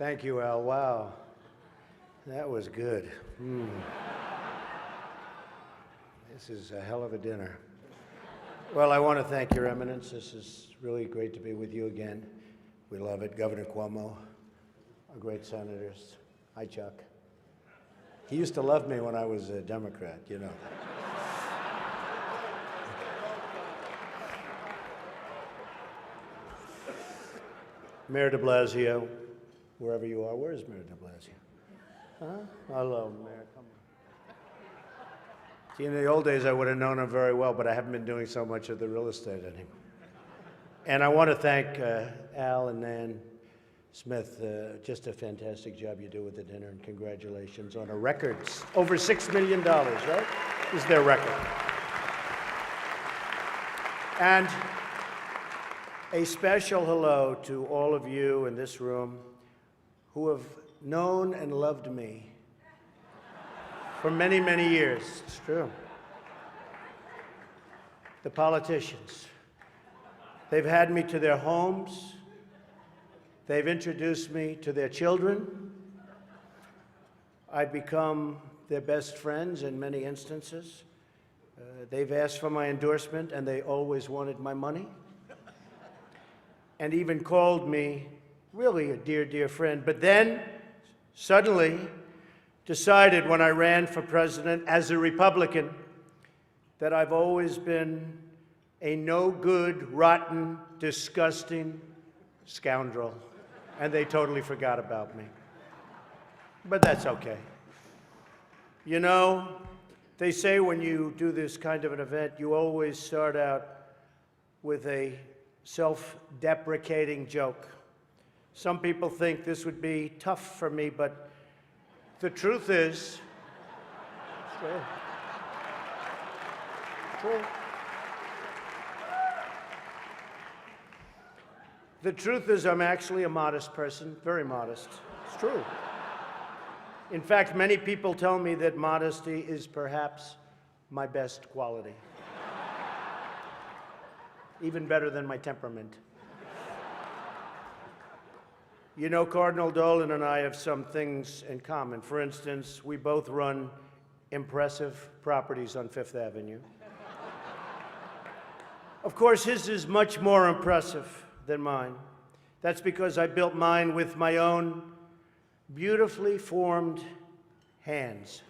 Thank you, Al. Wow. That was good. This is a hell of a dinner. Well, I want to thank Your Eminence. This is really great to be with you again. We love it. Governor Cuomo, our great senators. Hi, Chuck. He used to love me when I was a Democrat, you know. Mayor de Blasio, wherever you are. Where is Mayor de Blasio? Huh? Hello, Mayor. Come on. See, in the old days, I would have known him very well, but I haven't been doing so much of the real estate anymore. And I want to thank Al and Nan Smith. Just a fantastic job you do with the dinner, and congratulations on a record. Over $6 million, right? Is their record. And a special hello to all of you in this room who have known and loved me for many, many years. It's true. The politicians. They've had me to their homes. They've introduced me to their children. I've become their best friends in many instances. They've asked for my endorsement, and they always wanted my money. And even called me really a dear, dear friend. But then, suddenly, decided when I ran for president as a Republican that I've always been a no-good, rotten, disgusting scoundrel. And they totally forgot about me. But that's okay. You know, they say when you do this kind of an event, you always start out with a self-deprecating joke. Some people think this would be tough for me, but the truth is, the truth is I'm actually a modest person, very modest. It's true. In fact, many people tell me that modesty is perhaps my best quality. Even better than my temperament. You know, Cardinal Dolan and I have some things in common. For instance, we both run impressive properties on Fifth Avenue. Of course, his is much more impressive than mine. That's because I built mine with my own beautifully formed hands.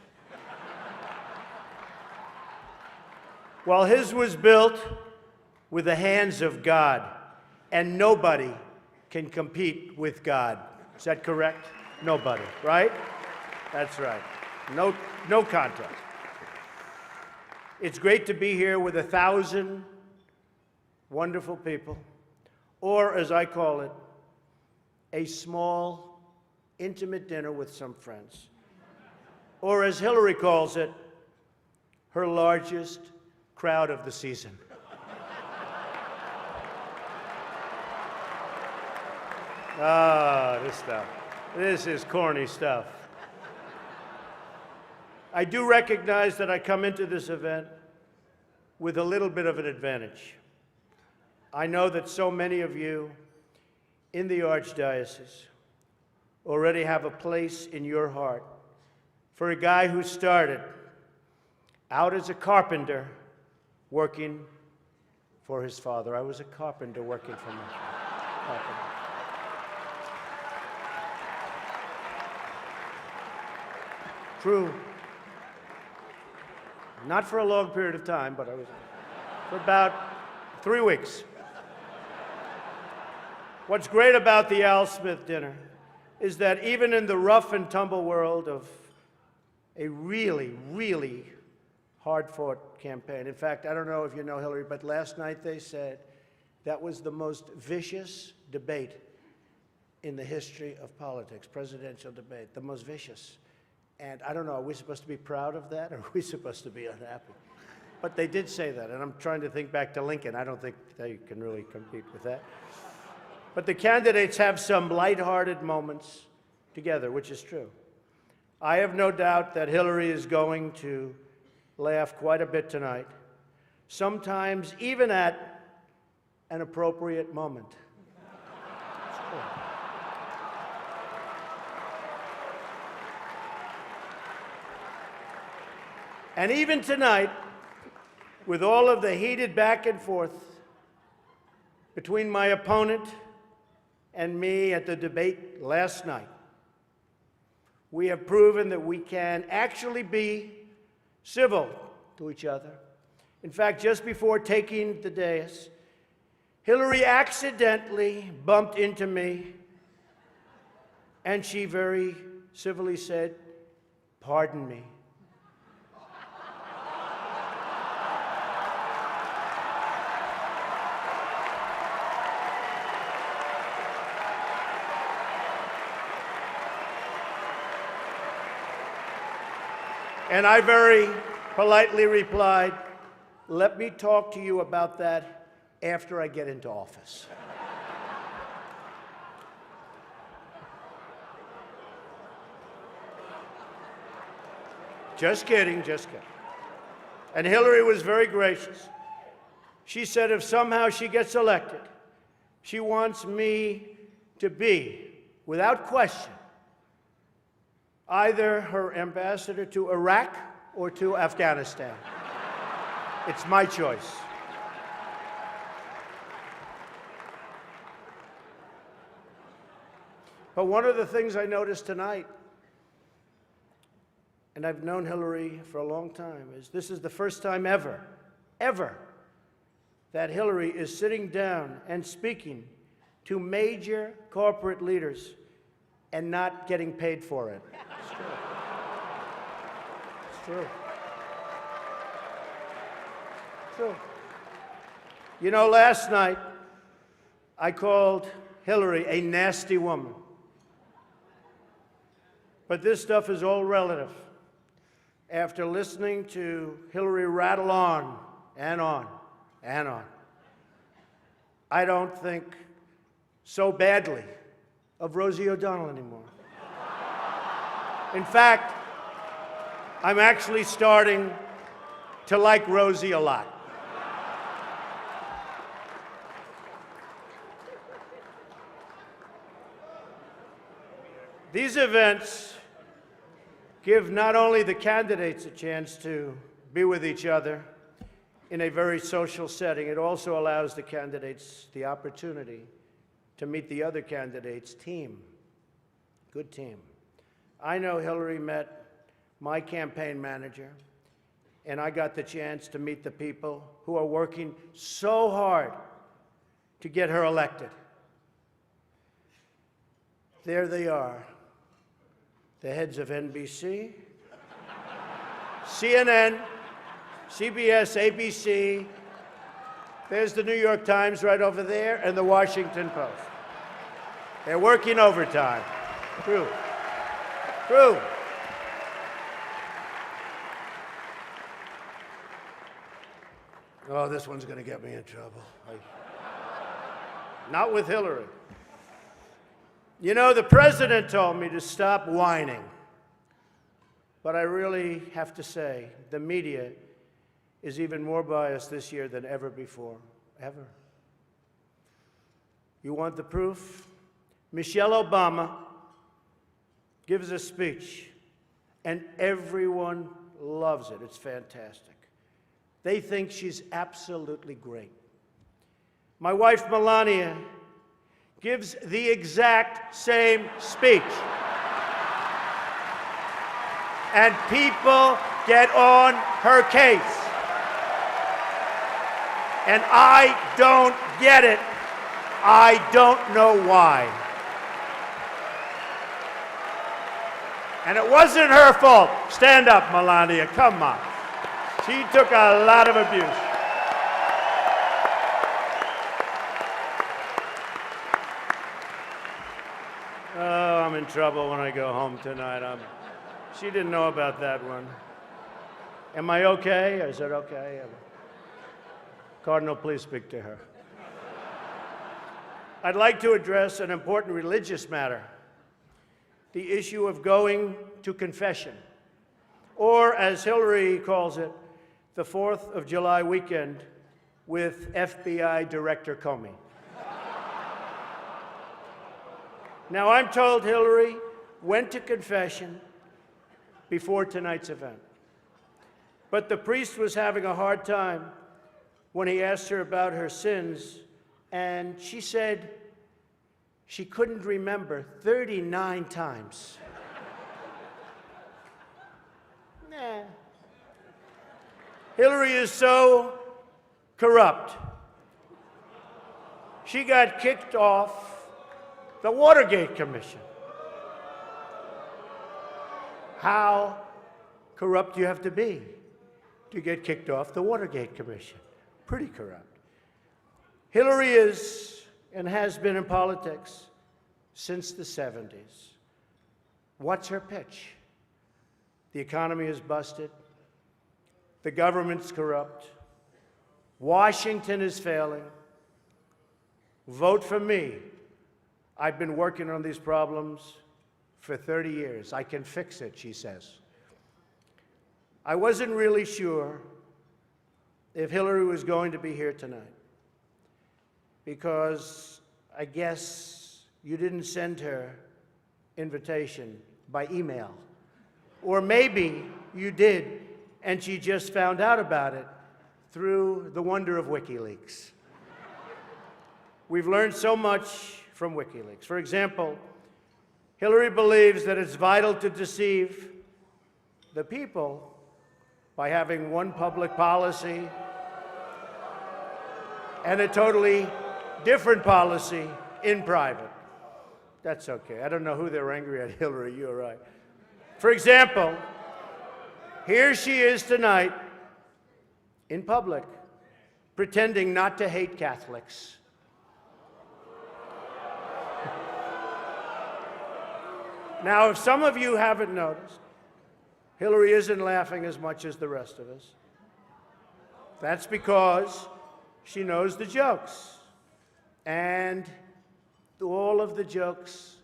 While his was built with the hands of God, and nobody can compete with God. Is that correct? Nobody, right? That's right. No contest. It's great to be here with 1,000 wonderful people, or as I call it, a small, intimate dinner with some friends. Or as Hillary calls it, her largest crowd of the season. Ah, this stuff. This is corny stuff. I do recognize that I come into this event with a little bit of an advantage. I know that so many of you in the Archdiocese already have a place in your heart for a guy who started out as a carpenter working for his father. I was a carpenter working for my father. True. Not for a long period of time, but I was for about 3 weeks. What's great about the Al Smith dinner is that even in the rough and tumble world of a really, really hard-fought campaign. In fact, I don't know if you know Hillary, but last night they said that was the most vicious debate in the history of politics, presidential debate, the most vicious. And I don't know, are we supposed to be proud of that, or are we supposed to be unhappy? But they did say that, and I'm trying to think back to Lincoln. I don't think they can really compete with that. But the candidates have some lighthearted moments together, which is true. I have no doubt that Hillary is going to laugh quite a bit tonight, sometimes even at an appropriate moment. And even tonight, with all of the heated back and forth between my opponent and me at the debate last night, we have proven that we can actually be civil to each other. In fact, just before taking the dais, Hillary accidentally bumped into me, and she very civilly said, "Pardon me." And I very politely replied, "Let me talk to you about that after I get into office." Just kidding, just kidding. And Hillary was very gracious. She said if somehow she gets elected, she wants me to be, without question, either her ambassador to Iraq or to Afghanistan. It's my choice. But one of the things I noticed tonight, and I've known Hillary for a long time, is this is the first time ever, that Hillary is sitting down and speaking to major corporate leaders and not getting paid for it. It's true. It's true. It's true. You know, last night, I called Hillary a nasty woman. But this stuff is all relative. After listening to Hillary rattle on and on and on, I don't think so badly of Rosie O'Donnell anymore. In fact, I'm actually starting to like Rosie a lot. These events give not only the candidates a chance to be with each other in a very social setting, it also allows the candidates the opportunity to meet the other candidates' team. Good team. I know Hillary met my campaign manager, and I got the chance to meet the people who are working so hard to get her elected. There they are, the heads of NBC, CNN, CBS, ABC. There's the New York Times right over there, and the Washington Post. They're working overtime. True. True. Oh, this one's going to get me in trouble. Not with Hillary. You know, the president told me to stop whining. But I really have to say, the media is even more biased this year than ever before. Ever. You want the proof? Michelle Obama gives a speech, and everyone loves it. It's fantastic. They think she's absolutely great. My wife, Melania, gives the exact same speech. And people get on her case. And I don't get it. I don't know why. And it wasn't her fault. Stand up, Melania. Come on. She took a lot of abuse. Oh, I'm in trouble when I go home tonight. She didn't know about that one. Am I okay? Is it okay? Cardinal, please speak to her. I'd like to address an important religious matter, the issue of going to confession, or as Hillary calls it, the 4th of July weekend with FBI Director Comey. Now, I'm told Hillary went to confession before tonight's event. But the priest was having a hard time when he asked her about her sins, and she said she couldn't remember 39 times. Nah. Hillary is so corrupt. She got kicked off the Watergate Commission. How corrupt do you have to be to get kicked off the Watergate Commission? Pretty corrupt. Hillary is and has been in politics since the 70s. What's her pitch? The economy is busted. The government's corrupt. Washington is failing. Vote for me. I've been working on these problems for 30 years. I can fix it, she says. I wasn't really sure if Hillary was going to be here tonight, because I guess you didn't send her invitation by email. Or maybe you did, and she just found out about it through the wonder of WikiLeaks. We've learned so much from WikiLeaks. For example, Hillary believes that it's vital to deceive the people by having one public policy and a totally different policy in private. That's okay. I don't know who they're angry at, Hillary, you're right. For example, here she is tonight in public, pretending not to hate Catholics. Now, if some of you haven't noticed, Hillary isn't laughing as much as the rest of us. That's because she knows the jokes. And all of the jokes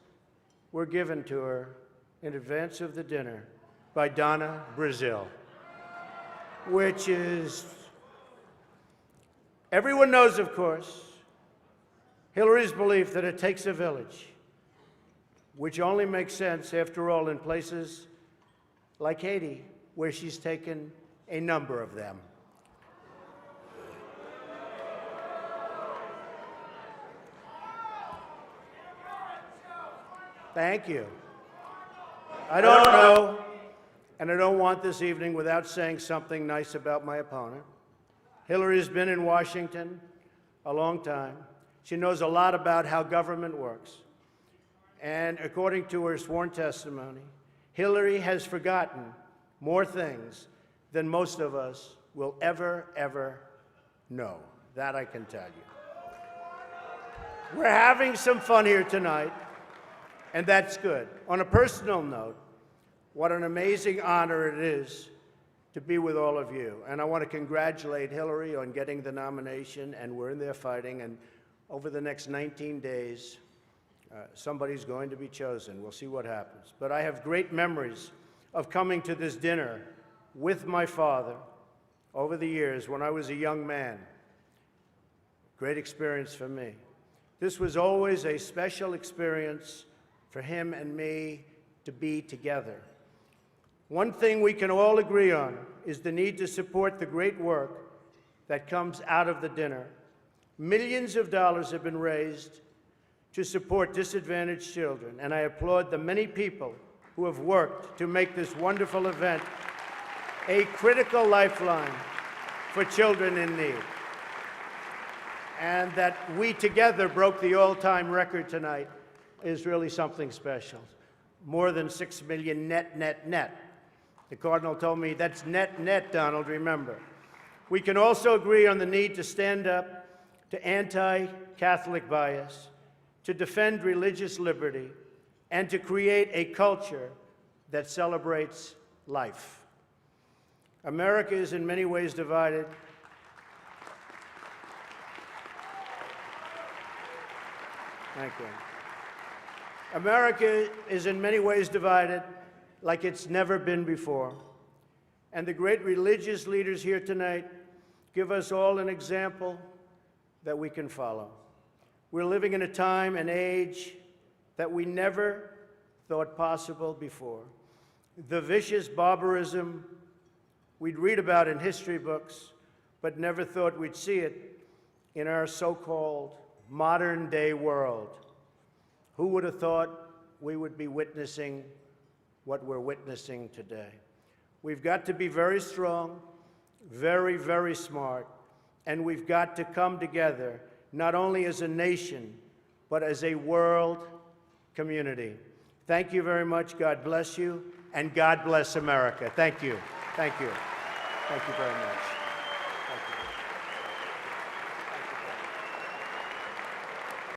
were given to her in advance of the dinner by Donna Brazil, which is, everyone knows, of course, Hillary's belief that it takes a village, which only makes sense, after all, in places like Haiti, where she's taken a number of them. Thank you. I don't know, and I don't want this evening without saying something nice about my opponent. Hillary's been in Washington a long time. She knows a lot about how government works. And according to her sworn testimony, Hillary has forgotten more things than most of us will ever know. That I can tell you. We're having some fun here tonight, and that's good. On a personal note, what an amazing honor it is to be with all of you. And I want to congratulate Hillary on getting the nomination, and we're in there fighting, and over the next 19 days, somebody's going to be chosen. We'll see what happens. But I have great memories of coming to this dinner with my father over the years when I was a young man. Great experience for me. This was always a special experience for him and me to be together. One thing we can all agree on is the need to support the great work that comes out of the dinner. Millions of dollars have been raised to support disadvantaged children, and I applaud the many people who have worked to make this wonderful event a critical lifeline for children in need. And that we together broke the all-time record tonight is really something special. More than 6 million net. The Cardinal told me that's net, Donald, remember. We can also agree on the need to stand up to anti-Catholic bias, to defend religious liberty, and to create a culture that celebrates life. America is in many ways divided. Thank you. America is in many ways divided like it's never been before. And the great religious leaders here tonight give us all an example that we can follow. We're living in a time and age that we never thought possible before. The vicious barbarism we'd read about in history books, but never thought we'd see it in our so-called modern-day world. Who would have thought we would be witnessing what we're witnessing today? We've got to be very strong, very, very smart, and we've got to come together, not only as a nation, but as a world community. Thank you very much. God bless you, and God bless America. Thank you. Thank you. Thank you very much.